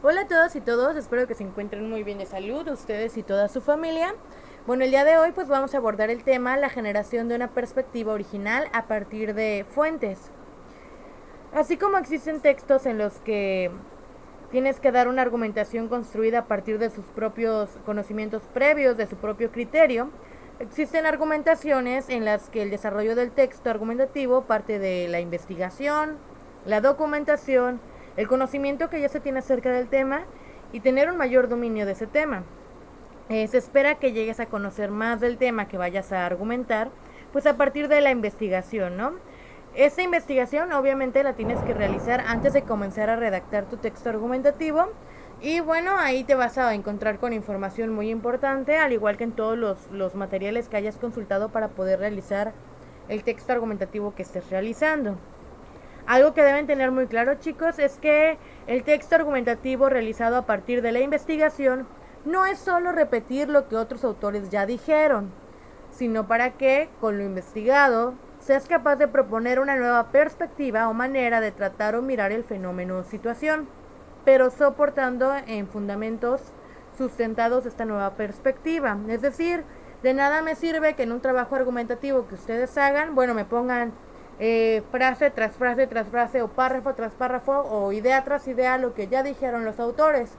Hola a todos y todos, espero que se encuentren muy bien de salud, ustedes y toda su familia. Bueno, el día de hoy pues vamos a abordar el tema la generación de una perspectiva original a partir de fuentes. Así como existen textos en los que tienes que dar una argumentación construida a partir de sus propios conocimientos previos, de su propio criterio, existen argumentaciones en las que el desarrollo del texto argumentativo parte de la investigación, la documentación, el conocimiento que ya se tiene acerca del tema y tener un mayor dominio de ese tema. Se espera que llegues a conocer más del tema que vayas a argumentar, pues a partir de la investigación, ¿no? Esta investigación obviamente la tienes que realizar antes de comenzar a redactar tu texto argumentativo y bueno, ahí te vas a encontrar con información muy importante, al igual que en todos los materiales que hayas consultado para poder realizar el texto argumentativo que estés realizando. Algo que deben tener muy claro, chicos, es que el texto argumentativo realizado a partir de la investigación no es solo repetir lo que otros autores ya dijeron, sino para que, con lo investigado, seas capaz de proponer una nueva perspectiva o manera de tratar o mirar el fenómeno o situación, pero soportando en fundamentos sustentados esta nueva perspectiva. Es decir, de nada me sirve que en un trabajo argumentativo que ustedes hagan, bueno, me pongan frase tras frase tras frase o párrafo tras párrafo o idea tras idea lo que ya dijeron los autores,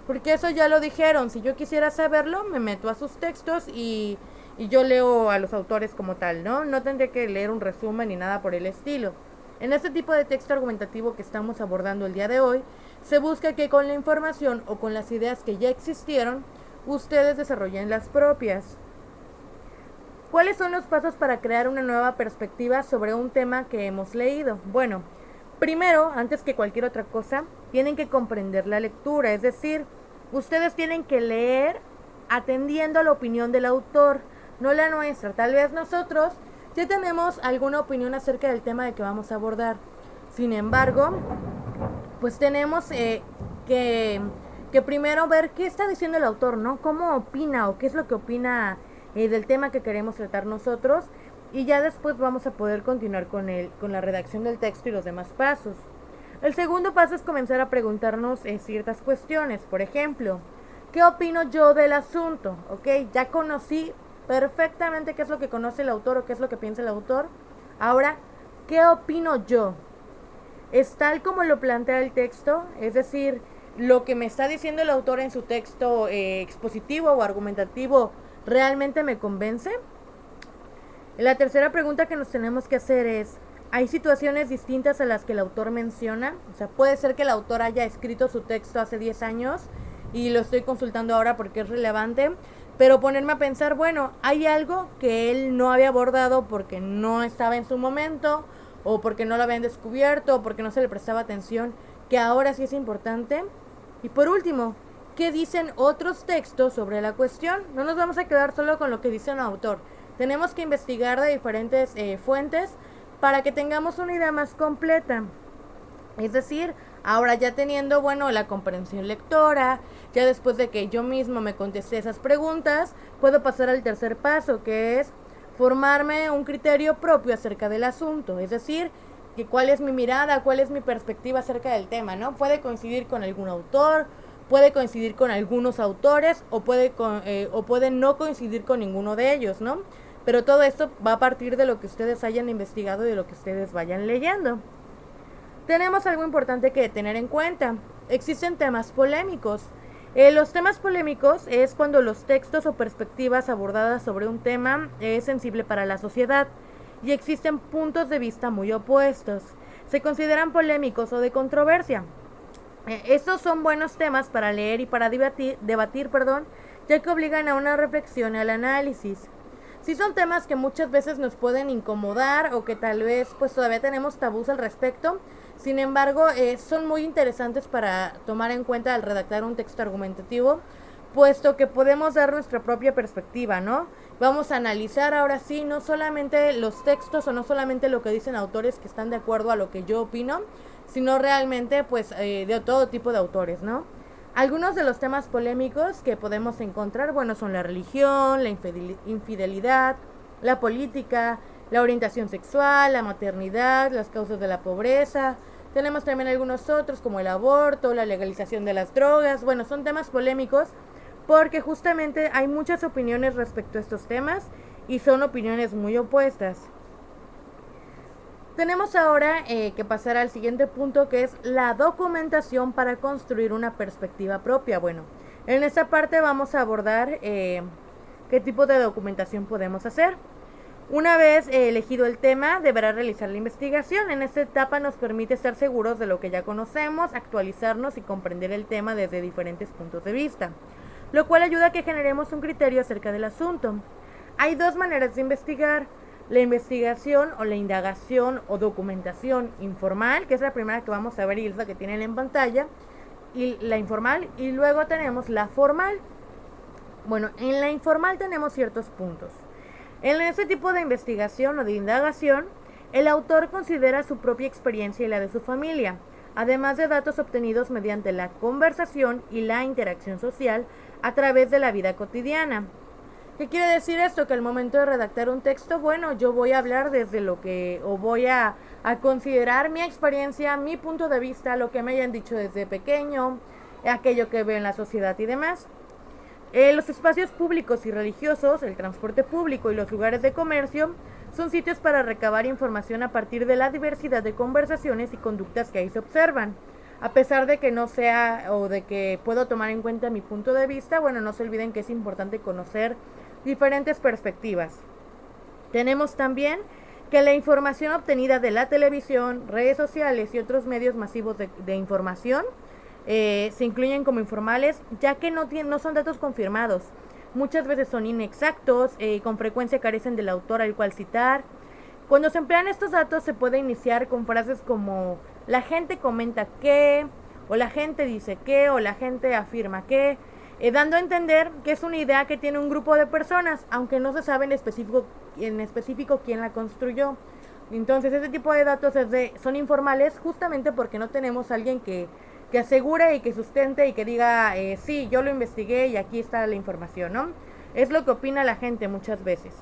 porque eso ya lo dijeron. Si yo quisiera saberlo, me meto a sus textos y yo leo a los autores como tal, ¿no? No tendré que leer un resumen ni nada por el estilo. En este tipo de texto argumentativo que estamos abordando el día de hoy, se busca que con la información o con las ideas que ya existieron, ustedes desarrollen las propias. ¿Cuáles son los pasos para crear una nueva perspectiva sobre un tema que hemos leído? Bueno, primero, antes que cualquier otra cosa, tienen que comprender la lectura, es decir, ustedes tienen que leer atendiendo a la opinión del autor, no la nuestra. Tal vez nosotros ya tenemos alguna opinión acerca del tema de que vamos a abordar. Sin embargo, pues tenemos que primero ver qué está diciendo el autor, ¿no? ¿Cómo opina o qué es lo que opina del tema que queremos tratar nosotros? Y ya después vamos a poder continuar con la redacción del texto y los demás pasos. El segundo paso es comenzar a preguntarnos ciertas cuestiones. Por ejemplo, ¿qué opino yo del asunto? ¿Ok? Ya conocí perfectamente qué es lo que conoce el autor o qué es lo que piensa el autor. Ahora, ¿qué opino yo? ¿Es tal como lo plantea el texto? Es decir, lo que me está diciendo el autor en su texto expositivo o argumentativo realmente me convence. La tercera pregunta que nos tenemos que hacer es, ¿hay situaciones distintas a las que el autor menciona? O sea, puede ser que el autor haya escrito su texto hace 10 años y lo estoy consultando ahora porque es relevante, pero ponerme a pensar, bueno, hay algo que él no había abordado porque no estaba en su momento, o porque no lo habían descubierto, o porque no se le prestaba atención, que ahora sí es importante. Y por último, ¿qué dicen otros textos sobre la cuestión? No nos vamos a quedar solo con lo que dice un autor. Tenemos que investigar de diferentes fuentes para que tengamos una idea más completa. Es decir, ahora ya teniendo, bueno, la comprensión lectora, ya después de que yo mismo me contesté esas preguntas, puedo pasar al tercer paso, que es formarme un criterio propio acerca del asunto. Es decir, que cuál es mi mirada, cuál es mi perspectiva acerca del tema, ¿no? Puede coincidir con algún autor, puede coincidir con algunos autores o puede no coincidir con ninguno de ellos, ¿no? Pero todo esto va a partir de lo que ustedes hayan investigado y de lo que ustedes vayan leyendo. Tenemos algo importante que tener en cuenta. Existen temas polémicos. Los temas polémicos es cuando los textos o perspectivas abordadas sobre un tema es sensible para la sociedad y existen puntos de vista muy opuestos. Se consideran polémicos o de controversia. Estos son buenos temas para leer y para debatir, ya que obligan a una reflexión y al análisis. Sí son temas que muchas veces nos pueden incomodar o que tal vez pues todavía tenemos tabús al respecto. Sin embargo, son muy interesantes para tomar en cuenta al redactar un texto argumentativo, puesto que podemos dar nuestra propia perspectiva, ¿no? Vamos a analizar ahora sí no solamente los textos o no solamente lo que dicen autores que están de acuerdo a lo que yo opino, sino realmente pues de todo tipo de autores, ¿no? Algunos de los temas polémicos que podemos encontrar, bueno, son la religión, la infidelidad, la política, la orientación sexual, la maternidad, las causas de la pobreza, Tenemos también algunos otros como el aborto, la legalización de las drogas. Bueno, son temas polémicos porque justamente hay muchas opiniones respecto a estos temas y son opiniones muy opuestas. Tenemos ahora que pasar al siguiente punto, que es la documentación para construir una perspectiva propia. Bueno, en esta parte vamos a abordar qué tipo de documentación podemos hacer. Una vez elegido el tema, deberá realizar la investigación. En esta etapa nos permite estar seguros de lo que ya conocemos, actualizarnos y comprender el tema desde diferentes puntos de vista, lo cual ayuda a que generemos un criterio acerca del asunto. Hay dos maneras de investigar: la investigación o la indagación o documentación informal, que es la primera que vamos a ver y es la que tienen en pantalla, y la informal, y luego tenemos la formal. Bueno, en la informal tenemos ciertos puntos. En este tipo de investigación o de indagación, el autor considera su propia experiencia y la de su familia, además de datos obtenidos mediante la conversación y la interacción social a través de la vida cotidiana. ¿Qué quiere decir esto? Que al momento de redactar un texto, bueno, yo voy a hablar desde lo que, o voy a considerar mi experiencia, mi punto de vista, lo que me hayan dicho desde pequeño, aquello que veo en la sociedad y demás. Los espacios públicos y religiosos, el transporte público y los lugares de comercio son sitios para recabar información a partir de la diversidad de conversaciones y conductas que ahí se observan. A pesar de que no sea o de que puedo tomar en cuenta mi punto de vista, bueno, no se olviden que es importante conocer diferentes perspectivas. Tenemos también que la información obtenida de la televisión, redes sociales y otros medios masivos de información se incluyen como informales, ya que no son datos confirmados. Muchas veces son inexactos, con frecuencia carecen del autor al cual citar. Cuando se emplean estos datos se puede iniciar con frases como la gente comenta que, o la gente dice que, o la gente afirma que, dando a entender que es una idea que tiene un grupo de personas, aunque no se sabe en específico quién la construyó. Entonces este tipo de datos son informales justamente porque no tenemos a alguien que asegure y que sustente y que diga, sí, yo lo investigué y aquí está la información, ¿no? Es lo que opina la gente muchas veces.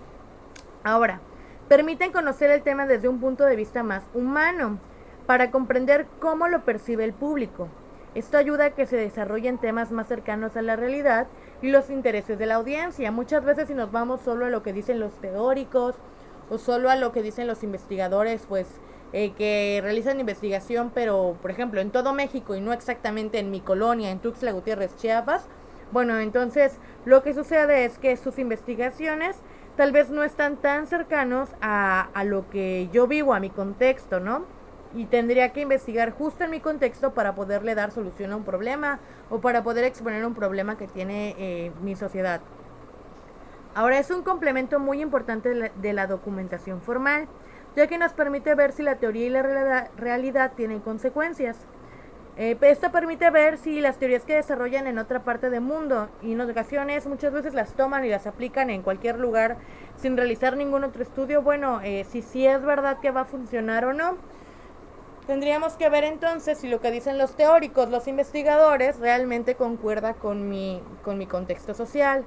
Ahora, permiten conocer el tema desde un punto de vista más humano, para comprender cómo lo percibe el público. Esto ayuda a que se desarrollen temas más cercanos a la realidad y los intereses de la audiencia. Muchas veces si nos vamos solo a lo que dicen los teóricos o solo a lo que dicen los investigadores, pues que realizan investigación, pero por ejemplo en todo México y no exactamente en mi colonia, en Tuxtla Gutiérrez, Chiapas, bueno, entonces lo que sucede es que sus investigaciones tal vez no están tan cercanos a lo que yo vivo, a mi contexto, ¿no? Y tendría que investigar justo en mi contexto para poderle dar solución a un problema o para poder exponer un problema que tiene mi sociedad. Ahora, es un complemento muy importante de la documentación formal, ya que nos permite ver si la teoría y la realidad tienen consecuencias. Esto permite ver si las teorías que desarrollan en otra parte del mundo, y en ocasiones muchas veces las toman y las aplican en cualquier lugar sin realizar ningún otro estudio, bueno, si es verdad que va a funcionar o no. Tendríamos que ver entonces si lo que dicen los teóricos, los investigadores, realmente concuerda con mi contexto social.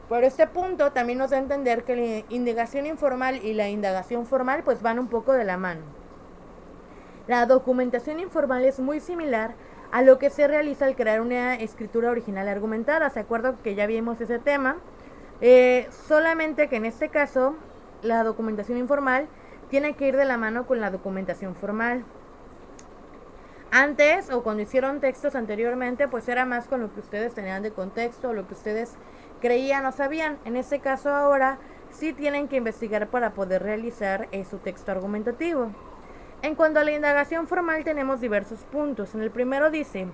Por este punto también nos da a entender que la indagación informal y la indagación formal pues van un poco de la mano. La documentación informal es muy similar a lo que se realiza al crear una escritura original argumentada. ¿Se acuerdan que ya vimos ese tema? Solamente que en este caso la documentación informal tiene que ir de la mano con la documentación formal. Antes, o cuando hicieron textos anteriormente, pues era más con lo que ustedes tenían de contexto, lo que ustedes creían o sabían. En este caso ahora sí tienen que investigar para poder realizar su texto argumentativo. En cuanto a la indagación formal tenemos diversos puntos. En el primero dice,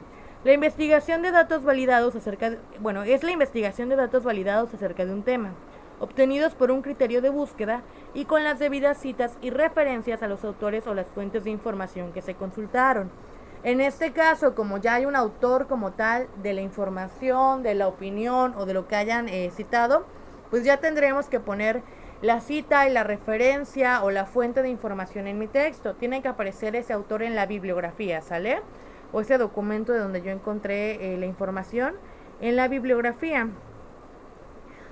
la investigación de datos validados es la investigación de datos validados acerca de un tema, obtenidos por un criterio de búsqueda y con las debidas citas y referencias a los autores o las fuentes de información que se consultaron. En este caso, como ya hay un autor como tal de la información, de la opinión o de lo que hayan citado, pues ya tendremos que poner la cita y la referencia o la fuente de información en mi texto. Tiene que aparecer ese autor en la bibliografía, ¿sale? O ese documento de donde yo encontré la información en la bibliografía.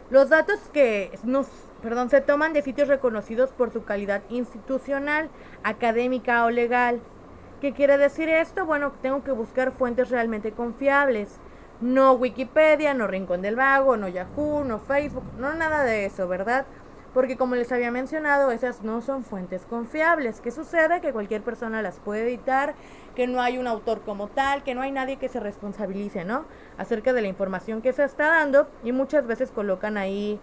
Los datos se toman de sitios reconocidos por su calidad institucional, académica o legal. ¿Qué quiere decir esto? Bueno, tengo que buscar fuentes realmente confiables. No Wikipedia, no Rincón del Vago, no Yahoo, no Facebook, no nada de eso, ¿verdad? Porque como les había mencionado, esas no son fuentes confiables. ¿Qué sucede? Que cualquier persona las puede editar, que no hay un autor como tal, que no hay nadie que se responsabilice, ¿no? Acerca de la información que se está dando, y muchas veces colocan ahí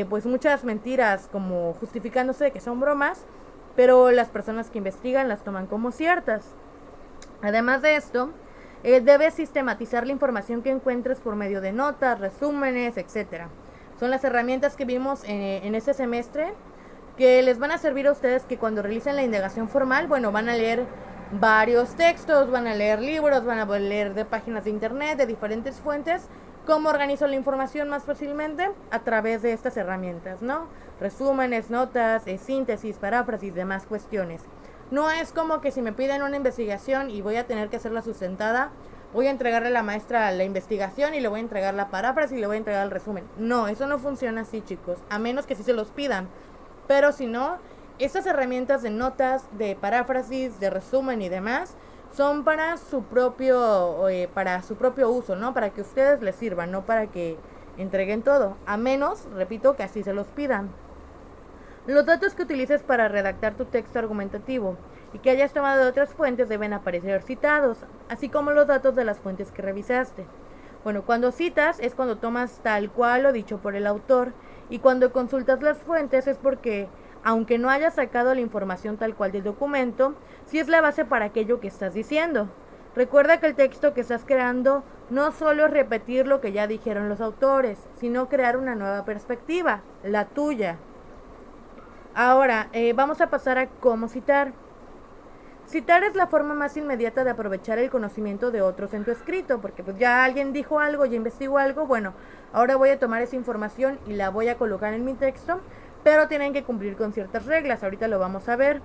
pues muchas mentiras como justificándose de que son bromas, pero las personas que investigan las toman como ciertas. Además de esto, debes sistematizar la información que encuentres por medio de notas, resúmenes, etcétera. Son las herramientas que vimos en este semestre que les van a servir a ustedes que cuando realicen la indagación formal, bueno, van a leer varios textos, van a leer libros, van a leer de páginas de internet, de diferentes fuentes. ¿Cómo organizo la información más fácilmente? A través de estas herramientas, ¿no? Resúmenes, notas, síntesis, paráfrasis, demás cuestiones. No es como que si me piden una investigación y voy a tener que hacerla sustentada, voy a entregarle a la maestra la investigación y le voy a entregar la paráfrasis y le voy a entregar el resumen. No, eso no funciona así, chicos, a menos que sí se los pidan. Pero si no, estas herramientas de notas, de paráfrasis, de resumen y demás son para su propio uso, ¿no? Para que ustedes les sirvan, no para que entreguen todo, a menos, repito, que así se los pidan. Los datos que utilices para redactar tu texto argumentativo y que hayas tomado de otras fuentes deben aparecer citados, así como los datos de las fuentes que revisaste. Bueno, cuando citas es cuando tomas tal cual lo dicho por el autor, y cuando consultas las fuentes es porque, aunque no hayas sacado la información tal cual del documento, sí es la base para aquello que estás diciendo. Recuerda que el texto que estás creando no solo es repetir lo que ya dijeron los autores, sino crear una nueva perspectiva, la tuya. Ahora, vamos a pasar a cómo citar. Citar es la forma más inmediata de aprovechar el conocimiento de otros en tu escrito, porque pues ya alguien dijo algo, ya investigó algo, bueno, ahora voy a tomar esa información y la voy a colocar en mi texto, pero tienen que cumplir con ciertas reglas, ahorita lo vamos a ver.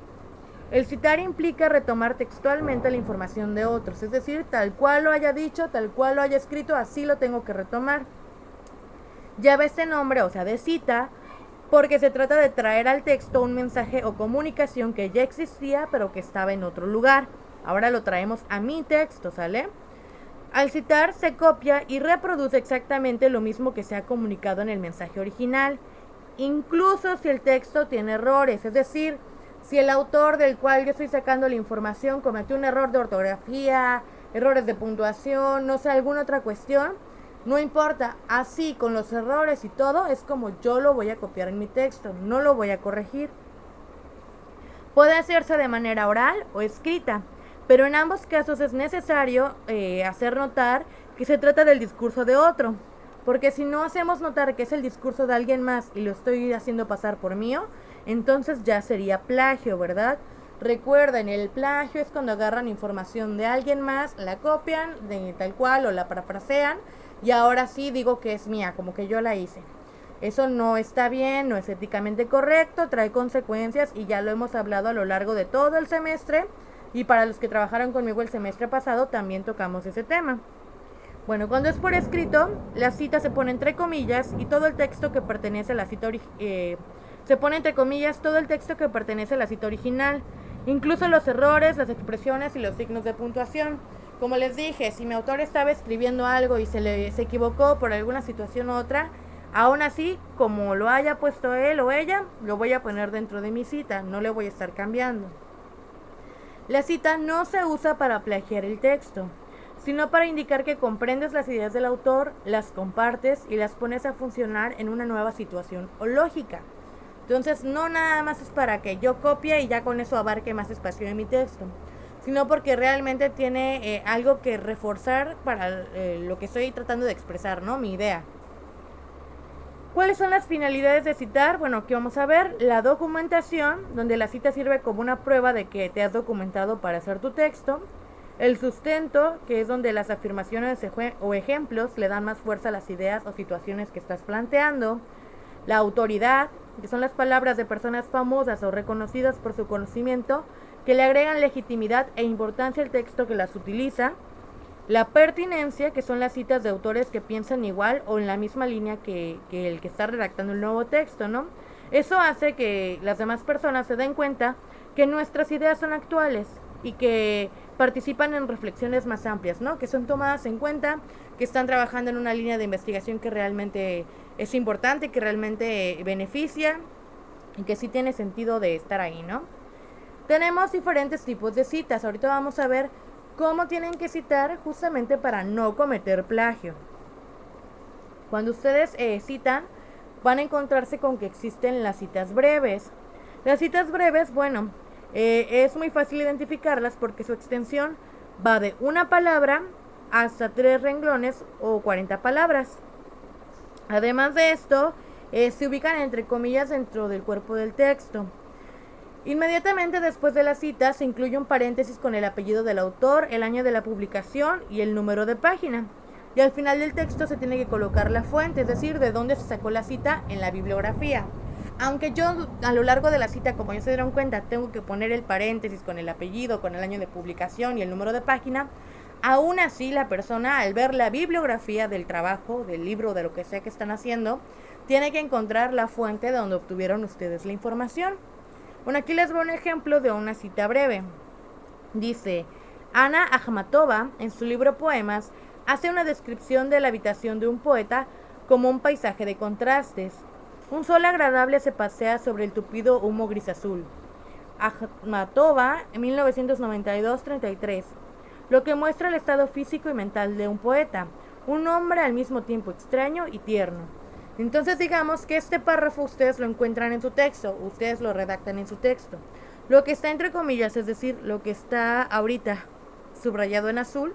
El citar implica retomar textualmente la información de otros, es decir, tal cual lo haya dicho, tal cual lo haya escrito, así lo tengo que retomar. Lleva este nombre, o sea, de cita, porque se trata de traer al texto un mensaje o comunicación que ya existía pero que estaba en otro lugar. Ahora lo traemos a mi texto, ¿sale? Al citar se copia y reproduce exactamente lo mismo que se ha comunicado en el mensaje original, incluso si el texto tiene errores, es decir, si el autor del cual yo estoy sacando la información cometió un error de ortografía, errores de puntuación, no sé, alguna otra cuestión, no importa, así con los errores y todo es como yo lo voy a copiar en mi texto, no lo voy a corregir. Puede hacerse de manera oral o escrita, pero en ambos casos es necesario hacer notar que se trata del discurso de otro, porque si no hacemos notar que es el discurso de alguien más y lo estoy haciendo pasar por mío, entonces ya sería plagio, ¿verdad? Recuerden, el plagio es cuando agarran información de alguien más, la copian de tal cual o la parafrasean, y ahora sí digo que es mía, como que yo la hice. Eso no está bien, no es éticamente correcto, trae consecuencias y ya lo hemos hablado a lo largo de todo el semestre, y para los que trabajaron conmigo el semestre pasado también tocamos ese tema. Bueno, cuando es por escrito, la cita se pone entre comillas y todo el texto que pertenece a la cita se pone entre comillas todo el texto que pertenece a la cita original, incluso los errores, las expresiones y los signos de puntuación. Como les dije, si mi autor estaba escribiendo algo y se equivocó por alguna situación u otra, aún así, como lo haya puesto él o ella, lo voy a poner dentro de mi cita, no le voy a estar cambiando. La cita no se usa para plagiar el texto, sino para indicar que comprendes las ideas del autor, las compartes y las pones a funcionar en una nueva situación o lógica. Entonces, no nada más es para que yo copie y ya con eso abarque más espacio en mi texto, sino porque realmente tiene algo que reforzar para lo que estoy tratando de expresar, ¿no? Mi idea. ¿Cuáles son las finalidades de citar? Bueno, aquí vamos a ver la documentación, donde la cita sirve como una prueba de que te has documentado para hacer tu texto. El sustento, que es donde las afirmaciones o ejemplos le dan más fuerza a las ideas o situaciones que estás planteando. La autoridad, que son las palabras de personas famosas o reconocidas por su conocimiento, que le agregan legitimidad e importancia al texto que las utiliza. La pertinencia, que son las citas de autores que piensan igual o en la misma línea que el que está redactando el nuevo texto, ¿no? Eso hace que las demás personas se den cuenta que nuestras ideas son actuales y que participan en reflexiones más amplias, ¿no? Que son tomadas en cuenta, que están trabajando en una línea de investigación que realmente es importante, que realmente beneficia y que sí tiene sentido de estar ahí, ¿no? Tenemos diferentes tipos de citas. Ahorita vamos a ver cómo tienen que citar justamente para no cometer plagio. Cuando ustedes citan, van a encontrarse con que existen las citas breves. Las citas breves, bueno, es muy fácil identificarlas porque su extensión va de una palabra hasta 3 renglones o 40 palabras. Además de esto, se ubican entre comillas dentro del cuerpo del texto. Inmediatamente después de la cita se incluye un paréntesis con el apellido del autor, el año de la publicación y el número de página. Y al final del texto se tiene que colocar la fuente, es decir, de dónde se sacó la cita en la bibliografía. Aunque yo a lo largo de la cita, como ya se dieron cuenta, tengo que poner el paréntesis con el apellido, con el año de publicación y el número de página, aún así la persona al ver la bibliografía del trabajo, del libro, de lo que sea que están haciendo, tiene que encontrar la fuente de donde obtuvieron ustedes la información. Bueno, aquí les voy un ejemplo de una cita breve. Dice, Ana Akhmatova, en su libro Poemas, hace una descripción de la habitación de un poeta como un paisaje de contrastes. Un sol agradable se pasea sobre el tupido humo gris azul. Akhmatova, en 1992-33, lo que muestra el estado físico y mental de un poeta, un hombre al mismo tiempo extraño y tierno. Entonces digamos que este párrafo ustedes lo encuentran en su texto, ustedes lo redactan en su texto. Lo que está entre comillas, es decir, lo que está ahorita subrayado en azul,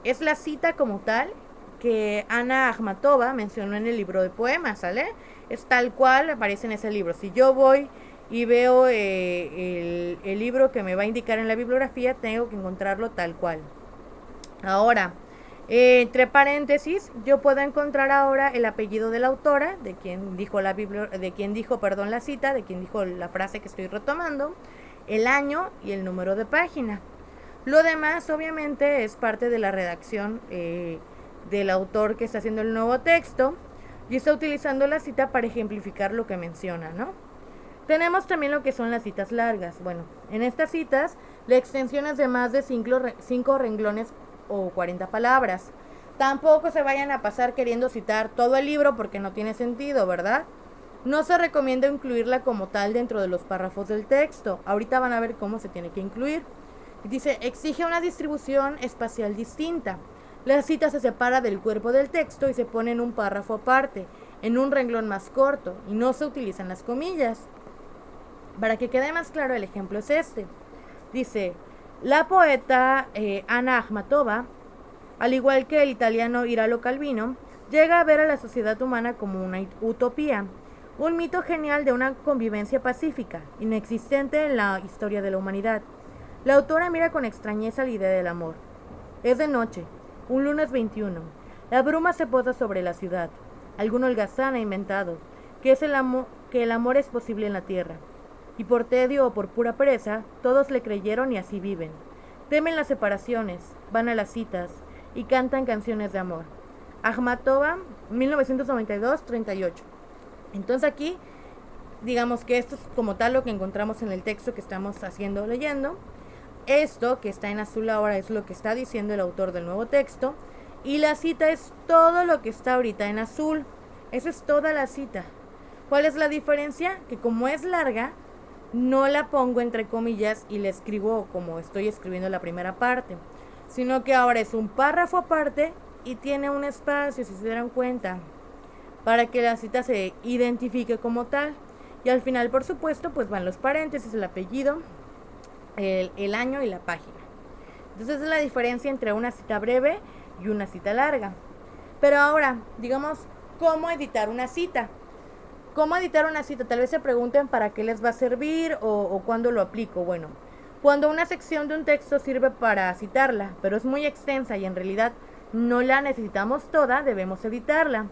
es la cita como tal que Ana Akhmatova mencionó en el libro de poemas, ¿sale? Es tal cual aparece en ese libro. Si yo voy y veo el libro que me va a indicar en la bibliografía, tengo que encontrarlo tal cual. Ahora, entre paréntesis, yo puedo encontrar ahora el apellido de la autora, de quien dijo la cita, de quien dijo la frase que estoy retomando, el año y el número de página. Lo demás, obviamente, es parte de la redacción del autor que está haciendo el nuevo texto y está utilizando la cita para ejemplificar lo que menciona, ¿no? Tenemos también lo que son las citas largas. Bueno, en estas citas, la extensión es de más de 5 renglones o 40 palabras. Tampoco se vayan a pasar queriendo citar todo el libro porque no tiene sentido, ¿verdad? No se recomienda incluirla como tal dentro de los párrafos del texto. Ahorita van a ver cómo se tiene que incluir. Dice, exige una distribución espacial distinta. La cita se separa del cuerpo del texto y se pone en un párrafo aparte, en un renglón más corto, y no se utilizan las comillas. Para que quede más claro, el ejemplo es este. Dice, la poeta Ana Akhmatova, al igual que el italiano Italo Calvino, llega a ver a la sociedad humana como una utopía, un mito genial de una convivencia pacífica, inexistente en la historia de la humanidad. La autora mira con extrañeza la idea del amor. Es de noche, un lunes 21. La bruma se posa sobre la ciudad. Algún holgazán ha inventado que el amor es posible en la tierra. Y por tedio o por pura pereza, todos le creyeron y así viven. Temen las separaciones, van a las citas y cantan canciones de amor. Akhmatova, 1992-38. Entonces aquí, digamos que esto es como tal lo que encontramos en el texto que estamos leyendo. Esto que está en azul ahora es lo que está diciendo el autor del nuevo texto. Y la cita es todo lo que está ahorita en azul. Esa es toda la cita. ¿Cuál es la diferencia? Que como es larga, no la pongo entre comillas y la escribo como estoy escribiendo la primera parte, sino que ahora es un párrafo aparte y tiene un espacio, si se dieron cuenta, para que la cita se identifique como tal. Y al final, por supuesto, pues van los paréntesis, el apellido, el año y la página. Entonces es la diferencia entre una cita breve y una cita larga. Pero ahora, digamos, ¿cómo editar una cita? ¿Cómo editar una cita? Tal vez se pregunten para qué les va a servir o cuándo lo aplico. Bueno, cuando una sección de un texto sirve para citarla, pero es muy extensa y en realidad no la necesitamos toda, debemos editarla.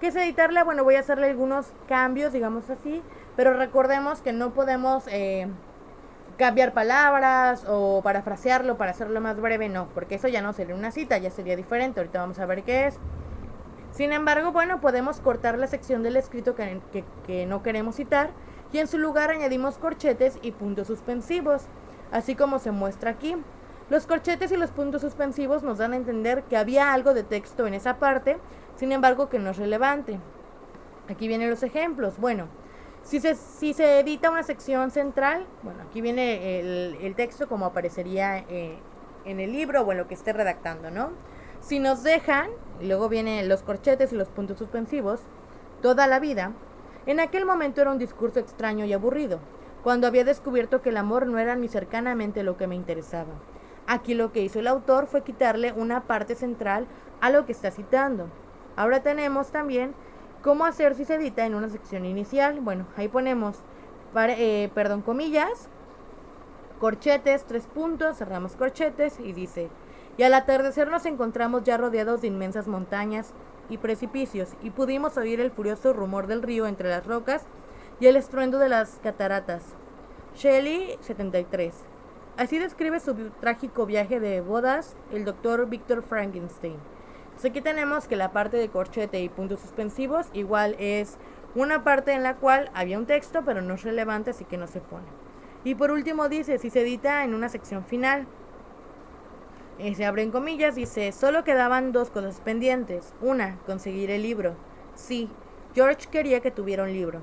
¿Qué es editarla? Bueno, voy a hacerle algunos cambios, digamos así, pero recordemos que no podemos cambiar palabras o parafrasearlo para hacerlo más breve, no, porque eso ya no sería una cita, ya sería diferente. Ahorita vamos a ver qué es. Sin embargo, bueno, podemos cortar la sección del escrito que no queremos citar y en su lugar añadimos corchetes y puntos suspensivos. así como se muestra aquí. Los corchetes y los puntos suspensivos nos dan a entender que había algo de texto en esa parte, sin embargo que no es relevante. Aquí vienen los ejemplos. Bueno, si se edita una sección central, bueno, aquí viene el texto como aparecería en el libro o en lo que esté redactando, ¿no? Si nos dejan, y luego vienen los corchetes y los puntos suspensivos, toda la vida, en aquel momento era un discurso extraño y aburrido, cuando había descubierto que el amor no era ni cercanamente lo que me interesaba. Aquí lo que hizo el autor fue quitarle una parte central a lo que está citando. Ahora tenemos también cómo hacer si se edita en una sección inicial. Bueno, ahí ponemos, comillas, corchetes, 3 puntos, cerramos corchetes y dice: y al atardecer nos encontramos ya rodeados de inmensas montañas y precipicios y pudimos oír el furioso rumor del río entre las rocas y el estruendo de las cataratas. Shelley, 73. Así describe su trágico viaje de bodas el doctor Victor Frankenstein. Entonces aquí tenemos que la parte de corchete y puntos suspensivos igual es una parte en la cual había un texto pero no es relevante, así que no se pone. Y por último dice, si se edita en una sección final, se abren comillas, dice, solo quedaban 2 cosas pendientes. Una, conseguir el libro. Sí, George quería que tuviera un libro.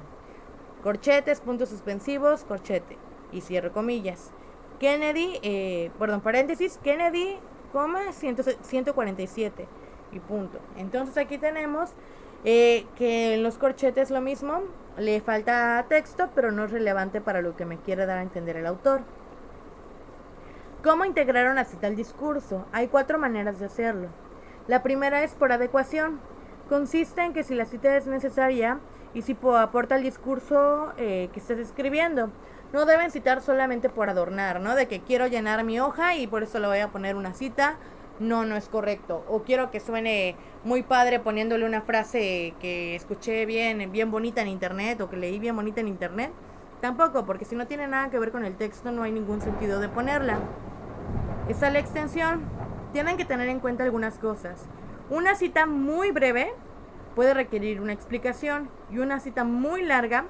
Corchetes, puntos suspensivos, corchete. Y cierro comillas. Kennedy, paréntesis, Kennedy, 147 y punto. Entonces aquí tenemos que en los corchetes lo mismo, le falta texto, pero no es relevante para lo que me quiere dar a entender el autor. ¿Cómo integrar una cita al discurso? Hay 4 maneras de hacerlo. La primera es por adecuación. Consiste en que si la cita es necesaria y si aporta al discurso que estés escribiendo. No deben citar solamente por adornar, ¿no? De que quiero llenar mi hoja y por eso le voy a poner una cita. No es correcto. O quiero que suene muy padre poniéndole una frase que escuché bien bonita en internet o que leí bien bonita en internet. Tampoco, porque si no tiene nada que ver con el texto no hay ningún sentido de ponerla. Está la extensión. Tienen que tener en cuenta algunas cosas. Una cita muy breve puede requerir una explicación y una cita muy larga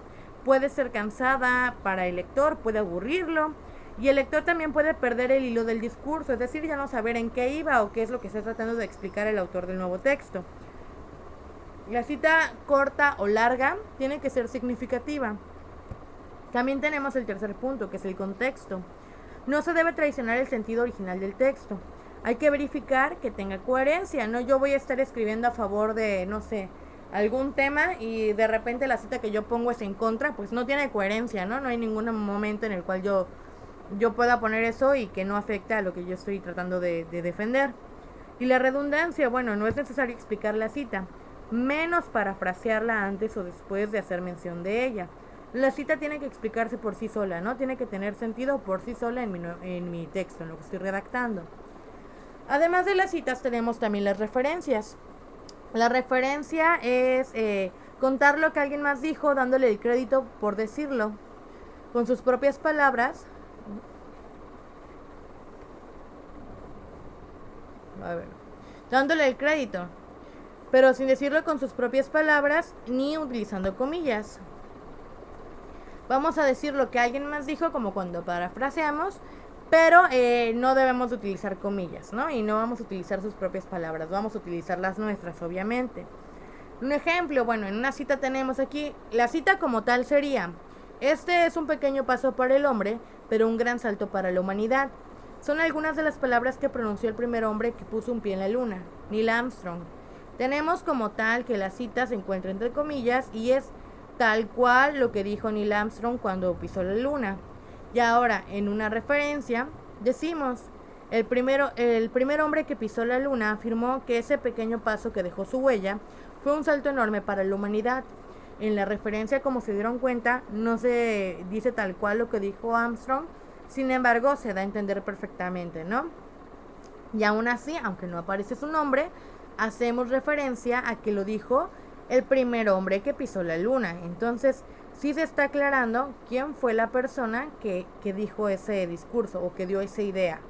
puede ser cansada para el lector, puede aburrirlo y el lector también puede perder el hilo del discurso, es decir, ya no saber en qué iba o qué es lo que está tratando de explicar el autor del nuevo texto. La cita corta o larga tiene que ser significativa. También tenemos el tercer punto, que es el contexto. No se debe traicionar el sentido original del texto. Hay que verificar que tenga coherencia, no yo voy a estar escribiendo a favor de, no sé, algún tema y de repente la cita que yo pongo es en contra, pues no tiene coherencia, ¿no? No hay ningún momento en el cual yo pueda poner eso y que no afecte a lo que yo estoy tratando de defender. Y la redundancia, bueno, no es necesario explicar la cita, menos parafrasearla antes o después de hacer mención de ella. La cita tiene que explicarse por sí sola, ¿no? Tiene que tener sentido por sí sola en mi texto, en lo que estoy redactando. Además de las citas tenemos también las referencias. La referencia es contar lo que alguien más dijo, dándole el crédito por decirlo, con sus propias palabras. Dándole el crédito, pero sin decirlo con sus propias palabras ni utilizando comillas. Vamos a decir lo que alguien más dijo, como cuando parafraseamos, pero no debemos utilizar comillas, ¿no? Y no vamos a utilizar sus propias palabras, vamos a utilizar las nuestras, obviamente. Un ejemplo, bueno, en una cita tenemos aquí, la cita como tal sería: este es un pequeño paso para el hombre, pero un gran salto para la humanidad. Son algunas de las palabras que pronunció el primer hombre que puso un pie en la luna, Neil Armstrong. Tenemos como tal que la cita se encuentra entre comillas y es tal cual lo que dijo Neil Armstrong cuando pisó la luna. Y ahora, en una referencia, decimos: el primer hombre que pisó la luna afirmó que ese pequeño paso que dejó su huella fue un salto enorme para la humanidad. En la referencia, como se dieron cuenta, no se dice tal cual lo que dijo Armstrong, sin embargo, se da a entender perfectamente, ¿no? Y aún así, aunque no aparece su nombre, hacemos referencia a que lo dijo el primer hombre que pisó la luna. Entonces, sí se está aclarando quién fue la persona que dijo ese discurso o que dio esa idea.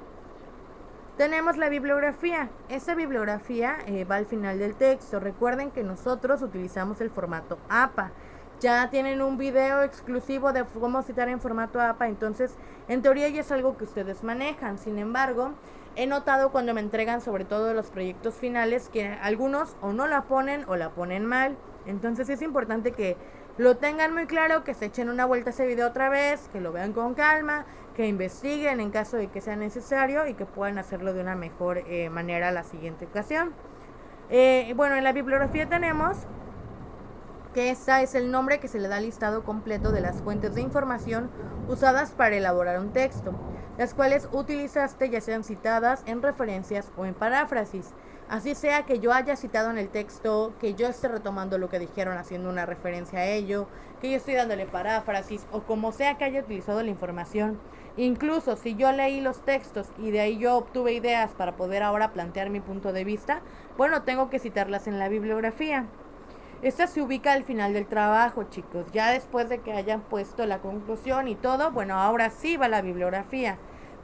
Tenemos la bibliografía. Esta bibliografía va al final del texto. Recuerden que nosotros utilizamos el formato APA. ya tienen un video exclusivo de cómo citar en formato APA, entonces en teoría ya es algo que ustedes manejan. Sin embargo, he notado cuando me entregan sobre todo los proyectos finales que algunos o no la ponen o la ponen mal. Entonces es importante que lo tengan muy claro, que se echen una vuelta a ese video otra vez, que lo vean con calma, que investiguen en caso de que sea necesario y que puedan hacerlo de una mejor manera la siguiente ocasión. Bueno, en la bibliografía tenemos que esta es el nombre que se le da al listado completo de las fuentes de información usadas para elaborar un texto, las cuales utilizaste ya sean citadas en referencias o en paráfrasis. Así sea que yo haya citado en el texto, que yo esté retomando lo que dijeron haciendo una referencia a ello, que yo estoy dándole paráfrasis o como sea que haya utilizado la información. Incluso si yo leí los textos y de ahí yo obtuve ideas para poder ahora plantear mi punto de vista, bueno, tengo que citarlas en la bibliografía. Esta se ubica al final del trabajo, chicos. Ya después de que hayan puesto la conclusión y todo, bueno, ahora sí va la bibliografía.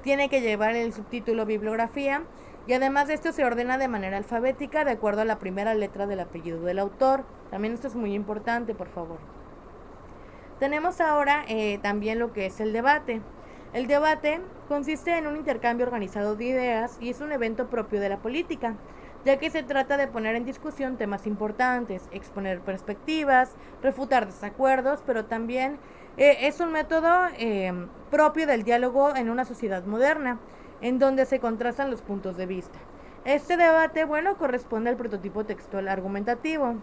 Tiene que llevar el subtítulo bibliografía y además de esto se ordena de manera alfabética de acuerdo a la primera letra del apellido del autor. También esto es muy importante, por favor. Tenemos ahora también lo que es el debate. El debate consiste en un intercambio organizado de ideas y es un evento propio de la política, ya que se trata de poner en discusión temas importantes, exponer perspectivas, refutar desacuerdos, pero también es un método propio del diálogo en una sociedad moderna, en donde se contrastan los puntos de vista. Este debate, bueno, corresponde al prototipo textual argumentativo.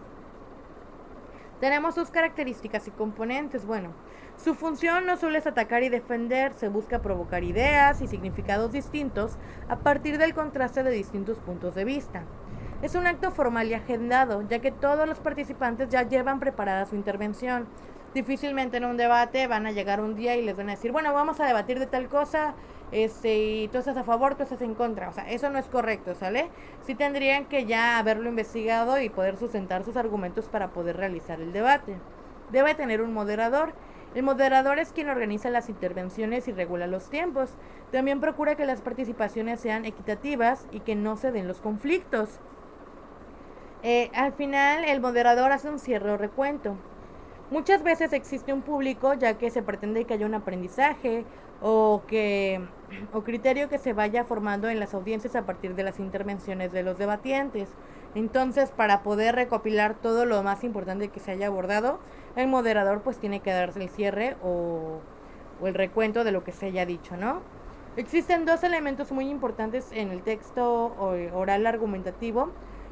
Tenemos sus características y componentes. Bueno, su función no solo es atacar y defender, se busca provocar ideas y significados distintos a partir del contraste de distintos puntos de vista. Es un acto formal y agendado, ya que todos los participantes ya llevan preparada su intervención. Difícilmente en un debate van a llegar un día y les van a decir, bueno, vamos a debatir de tal cosa, y tú estás a favor, tú estás en contra. O sea, eso no es correcto, ¿sale? Sí tendrían que ya haberlo investigado y poder sustentar sus argumentos para poder realizar el debate. Debe tener un moderador. El moderador es quien organiza las intervenciones y regula los tiempos. También procura que las participaciones sean equitativas y que no se den los conflictos. Al final, el moderador hace un cierre o recuento. Muchas veces existe un público, ya que se pretende que haya un aprendizaje o criterio que se vaya formando en las audiencias a partir de las intervenciones de los debatientes. Entonces, para poder recopilar todo lo más importante que se haya abordado, el moderador pues tiene que darse el cierre o el recuento de lo que se haya dicho, ¿no? Existen dos elementos muy importantes en el texto oral argumentativo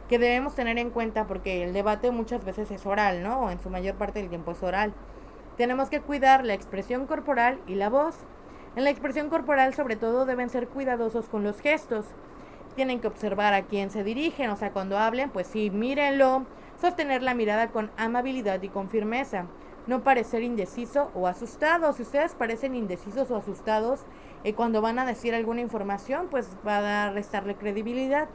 que debemos tener en cuenta porque el debate muchas veces es oral, ¿no? O en su mayor parte del tiempo es oral. Tenemos que cuidar la expresión corporal y la voz. En la expresión corporal, sobre todo, deben ser cuidadosos con los gestos. Tienen que observar a quién se dirigen, o sea, cuando hablen, pues sí, mírenlo. Sostener la mirada con amabilidad y con firmeza. No parecer indeciso o asustado. Si ustedes parecen indecisos o asustados cuando van a decir alguna información, pues va a restarle credibilidad.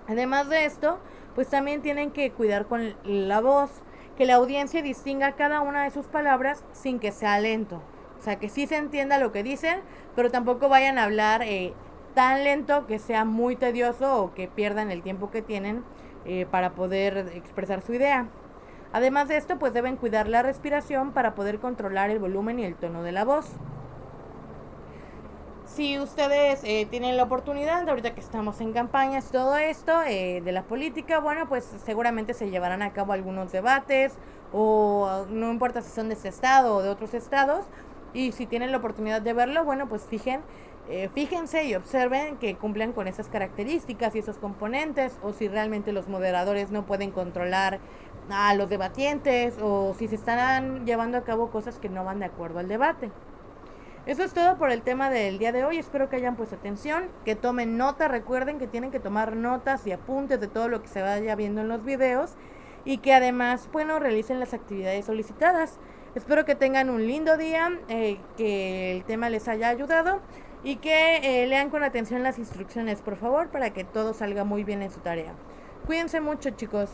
Además de esto, pues también tienen que cuidar con la voz, que la audiencia distinga cada una de sus palabras sin que sea lento. O sea, que sí se entienda lo que dicen, pero tampoco vayan a hablar tan lento que sea muy tedioso o que pierdan el tiempo que tienen para poder expresar su idea. Además de esto, pues deben cuidar la respiración para poder controlar el volumen y el tono de la voz. Si ustedes tienen la oportunidad, ahorita que estamos en campañas y todo esto de la política, bueno, pues seguramente se llevarán a cabo algunos debates o no importa si son de este estado o de otros estados. Y si tienen la oportunidad de verlo, bueno, pues fíjense y observen que cumplan con esas características y esos componentes, o si realmente los moderadores no pueden controlar a los debatientes, o si se están llevando a cabo cosas que no van de acuerdo al debate. Eso es todo por el tema del día de hoy. Espero que hayan puesto atención, que tomen nota. Recuerden que tienen que tomar notas y apuntes de todo lo que se vaya viendo en los videos y que además, bueno, realicen las actividades solicitadas. Espero que tengan un lindo día, que el tema les haya ayudado y que lean con atención las instrucciones, por favor, para que todo salga muy bien en su tarea. Cuídense mucho, chicos.